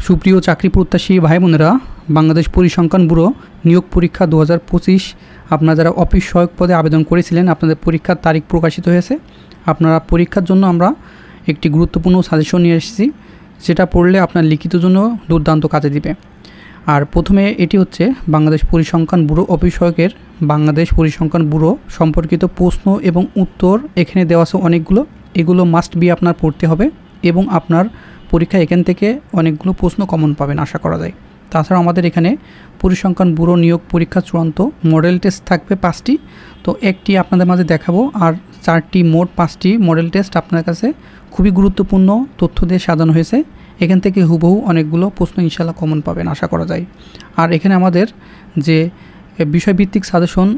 সুপ্রিয় চাকরি প্রত্যাশী ভাই বোনেরা, বাংলাদেশ পরিসংখ্যান ব্যুরো নিয়োগ পরীক্ষা 2025 আপনারা যারা অফিস সহায়ক পদে আবেদন করেছিলেন, আপনাদের পরীক্ষার তারিখ প্রকাশিত হয়েছে। আপনারা পরীক্ষার জন্য আমরা একটি গুরুত্বপূর্ণ সাজেশন নিয়ে এসেছি, যেটা পড়লে আপনার লিখিত জন্য দুর্দান্ত কাজে দিবে। আর প্রথমে এটি হচ্ছে বাংলাদেশ পরিসংখ্যান ব্যুরো অফিস সহায়কের বাংলাদেশ পরিসংখ্যান ব্যুরো সম্পর্কিত প্রশ্ন এবং উত্তর এখানে দেওয়া আছে অনেকগুলো। এগুলো মাস্ট বি আপনার পড়তে হবে এবং আপনার পরীক্ষা এখান থেকে অনেকগুলো প্রশ্ন কমন পাবেন আশা করা যায়। তাছাড়া আমাদের এখানে পরিসংখ্যান ব্যুরো নিয়োগ পরীক্ষা চূড়ান্ত মডেল টেস্ট থাকবে 5টি, তো একটি আপনাদের মাঝে দেখাবো, আর 4টি মোট 5টি মডেল টেস্ট আপনার কাছে খুবই গুরুত্বপূর্ণ তথ্য দিয়ে সাজানো হয়েছে। এখান থেকে হুবহু অনেকগুলো প্রশ্ন ইনশাল্লাহ কমন পাবেন আশা করা যায়। আর এখানে আমাদের যে বিষয়ভিত্তিক সাজেশন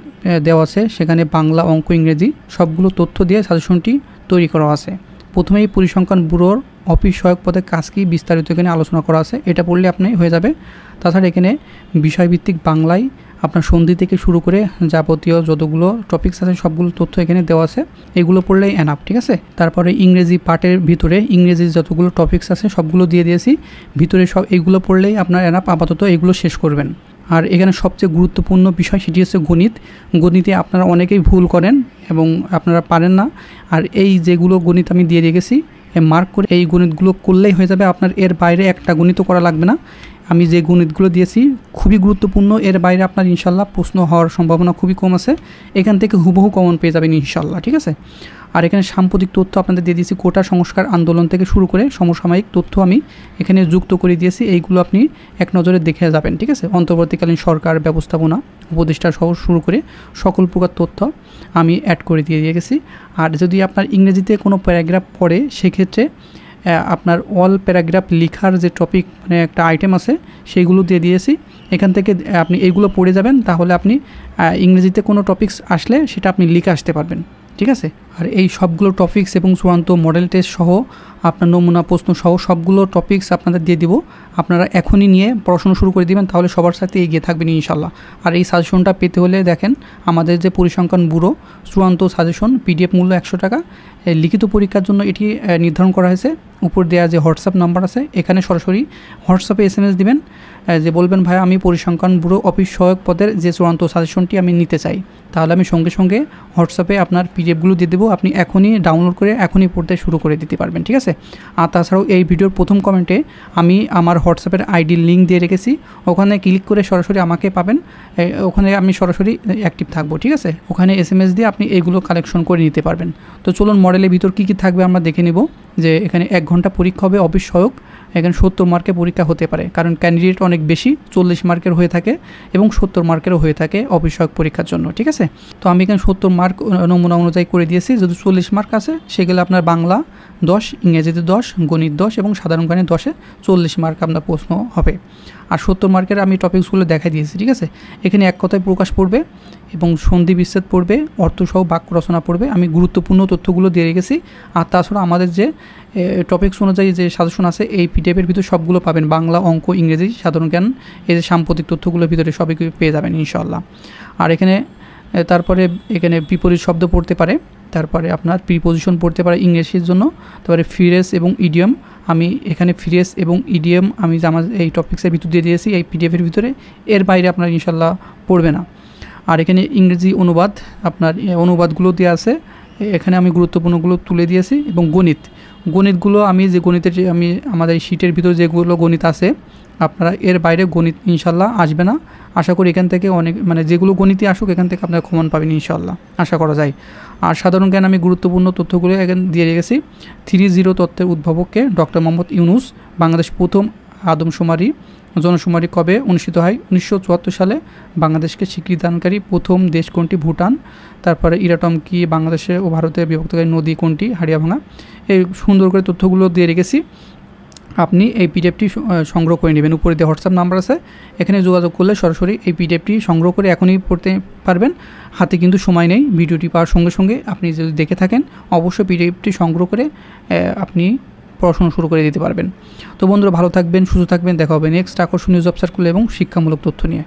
দেওয়া আছে, সেখানে বাংলা, অঙ্ক, ইংরেজি সবগুলো তথ্য দিয়ে সাজেশনটি তৈরি করা আছে। প্রথমেই পরিসংখ্যান ব্যুরোর অফিস সহায়ক পদের কাজ কি বিস্তারিত এখানে আলোচনা করা আছে, এটা পড়লে আপনি হয়ে যাবে। তাছাড়া এখানে বিষয়ভিত্তিক বাংলায় আপনার সন্ধি থেকে শুরু করে যাবতীয় যতগুলো টপিকস আছে সবগুলো তথ্য এখানে দেওয়া আছে, এগুলো পড়লেই এনাফ, ঠিক আছে। তারপরে ইংরেজি পার্টের ভিতরে ইংরেজির যতগুলো টপিকস আছে সবগুলো দিয়ে দিয়েছি ভিতরে, সব এইগুলো পড়লেই আপনার এনাফ। আপাতত এগুলো শেষ করবেন। আর এখানে সবচেয়ে গুরুত্বপূর্ণ বিষয় সেটি হচ্ছে গণিত। গণিতে আপনারা অনেকেই ভুল করেন এবং আপনারা পারেন না, আর এই যেগুলো গণিত আমি দিয়ে রেখেছি মার্ক করে এই গণিতগুলো করলেই হয়ে যাবে। আপনার এর বাইরে একটা গণিতও করা লাগবে না। আমি যে গণিতগুলো দিয়েছি খুবই গুরুত্বপূর্ণ, এর বাইরে আপনার ইনশাল্লাহ প্রশ্ন হওয়ার সম্ভাবনা খুবই কম আছে। এখান থেকে হুবহু কমন পেয়ে যাবেন ইনশাল্লাহ, ঠিক আছে। আর এখানে সাম্প্রতিক তথ্য আপনাদের দিয়ে দিয়েছি, কোটা সংস্কার আন্দোলন থেকে শুরু করে সমসাময়িক তথ্য আমি এখানে যুক্ত করে দিয়েছি। এইগুলো আপনি এক নজরে দেখে যাবেন, ঠিক আছে। অন্তর্বর্তীকালীন সরকার ব্যবস্থাপনা উপদেষ্টা সহ শুরু করে সকল প্রকার তথ্য আমি অ্যাড করে দিয়ে গেছি। আর যদি আপনার ইংরেজিতে কোনো প্যারাগ্রাফ পড়ে, সেক্ষেত্রে আপনার অল প্যারাগ্রাফ লেখার যে টপিক মানে একটা আইটেম আছে সেইগুলো দিয়ে দিয়েছি। এখান থেকে আপনি এইগুলো পড়ে যাবেন, তাহলে আপনি ইংরেজিতে কোনো টপিকস আসলে সেটা আপনি লিখে আসতে পারবেন, ঠিক আছে। আর এই সবগুলো টপিকস এবং চূড়ান্ত মডেল টেস্ট সহ আপনার নমুনা প্রশ্ন সহ সবগুলো টপিকস আপনাদের দিয়ে দিব। আপনারা এখনই নিয়ে পড়াশোনা শুরু করে দিবেন, তাহলে সবার সাথে এগিয়ে থাকবেন ইনশাল্লাহ। আর এই সাজেশনটা পেতে হলে দেখেন, আমাদের যে পরিসংখ্যান ব্যুরো চূড়ান্ত সাজেশন পিডিএফ মূল্য 100 টাকা। লিখিত পরীক্ষার জন্য এটি নির্ধারণ করা হয়েছে। উপর দেওয়া যে হোয়াটসঅ্যাপ নাম্বার আছে, এখানে সরাসরি হোয়াটসঅ্যাপে SMS দিবেন, যে বলবেন ভাই আমি পরিসংখ্যান ব্যুরো অফিস সহায়ক পদের যে চূড়ান্ত সাজেশনটি আমি নিতে চাই, তাহলে আমি সঙ্গে সঙ্গে হোয়াটসঅ্যাপে আপনার পিডিএফগুলো দিয়ে দেবো। আপনি এখনই ডাউনলোড করে এখনই পড়তে শুরু করে দিতে পারবেন, ঠিক আছে। আর তাছাড়াও এই ভিডিওর প্রথম কমেন্টে আমি আমার হোয়াটসঅ্যাপের আইডির লিঙ্ক দিয়ে রেখেছি, ওখানে ক্লিক করে সরাসরি আমাকে পাবেন। ওখানে আমি সরাসরি অ্যাক্টিভ থাকবো, ঠিক আছে। ওখানে SMS দিয়ে আপনি এইগুলো কালেকশন করে নিতে পারবেন। তো চলুন মডেলের ভিতর কী কী থাকবে আমরা দেখে নেব। যে এখানে 1 ঘন্টা পরীক্ষা হবে অফিস সহায়ক। এখানে 70 মার্কের পরীক্ষা হতে পারে, কারণ ক্যান্ডিডেট অনেক বেশি, 40 মার্কের হয়ে থাকে এবং 70 মার্কেরও হয়ে থাকে অফিস সহায়ক পরীক্ষার জন্য, ঠিক আছে। তো আমি এখানে 70 মার্ক নমুনা অনুযায়ী করে দিয়েছি। যদি 40 মার্ক আছে সেগুলো আপনার বাংলা 10, ইংরেজিতে 10, গণিত 10 এবং সাধারণ জ্ঞানে 10-এ 40 মার্ক আপনার প্রশ্ন হবে। আর 70 মার্কের আমি টপিকসগুলো দেখা দিয়েছি, ঠিক আছে। এখানে এক কথায় প্রকাশ পড়বে এবং সন্ধি বিচ্ছেদ পড়বে, অর্থসহ বাক্য রচনা পড়বে। আমি গুরুত্বপূর্ণ তথ্যগুলো দিয়ে রেখেছি। আর তাছাড়া আমাদের যে টপিকস অনুযায়ী যে সাজেশন আছে এই পিডিএফের ভিতরে সবগুলো পাবেন, বাংলা, অঙ্ক, ইংরেজি, সাধারণ জ্ঞান, এই যে সাম্প্রতিক তথ্যগুলোর ভিতরে সবই পেয়ে যাবেন ইনশাল্লাহ। আর এখানে তারপরে এখানে বিপরীত শব্দ পড়তে পারে, তারপরে আপনার প্রিপোজিশন পড়তে পারে ইংলিশের জন্য, তারপরে ফ্রেজ এবং ইডিয়ম। আমি এখানে ফ্রেজ এবং ইডিয়ম আমি আমার এই টপিক্সের ভিতর দিয়ে দিয়েছি এই পিডিএফের ভিতরে, এর বাইরে আপনার ইনশাল্লাহ পড়বে না। আর এখানে ইংরেজি অনুবাদ, আপনার অনুবাদগুলো দেওয়া আছে, এখানে আমি গুরুত্বপূর্ণগুলো তুলে দিয়েছি। এবং গণিতগুলো আমি যে গণিতের আমি আমাদের এই শীটের ভিতর যেগুলো গণিত আছে, আপনারা এর বাইরে গণিত ইনশাল্লাহ আসবে না। আশা করি এখান থেকে অনেক মানে যেগুলো গণিতে আসুক এখান থেকে আপনারা কমন পাবেন ইনশাল্লাহ, আশা করা যায়। আর সাধারণ জ্ঞান আমি গুরুত্বপূর্ণ তথ্যগুলো এখানে দিয়ে রেখেছি। 30 তত্ত্বের উদ্ভাবককে ডক্টর মোহাম্মদ ইউনুস। বাংলাদেশ প্রথম আদমশুমারি জনশুমারি কবে অনুষ্ঠিত হয়? 1974 সালে। বাংলাদেশকে স্বীকৃতিদানকারী প্রথম দেশ কোনটি? ভুটান। তারপরে ইরাটম কি? বাংলাদেশে ও ভারতে বিভক্তকারী নদী কোনটি? হাড়িয়াভাঙা। এই সুন্দর করে তথ্যগুলো দিয়ে রেখেছি। আপনি এই পিডিএফটি সংগ্রহ করে নেবেন। উপরে যে হোয়াটসঅ্যাপ নাম্বার আছে এখানে যোগাযোগ করলে সরাসরি এই পিডিএফটি সংগ্রহ করে এখনই পড়তে পারবেন। হাতে কিন্তু সময় নেই, ভিডিওটি পাওয়ার সঙ্গে সঙ্গে আপনি যদি দেখে থাকেন অবশ্যই পিডিএফটি সংগ্রহ করে আপনি পড়াশোনা শুরু করে দিতে পারবেন। তো বন্ধুরা ভালো থাকবেন, সুস্থ থাকবেন, দেখা হবে নেক্সট আকর্ষণীয় জব সার্কুল এবং শিক্ষামূলক তথ্য নিয়ে।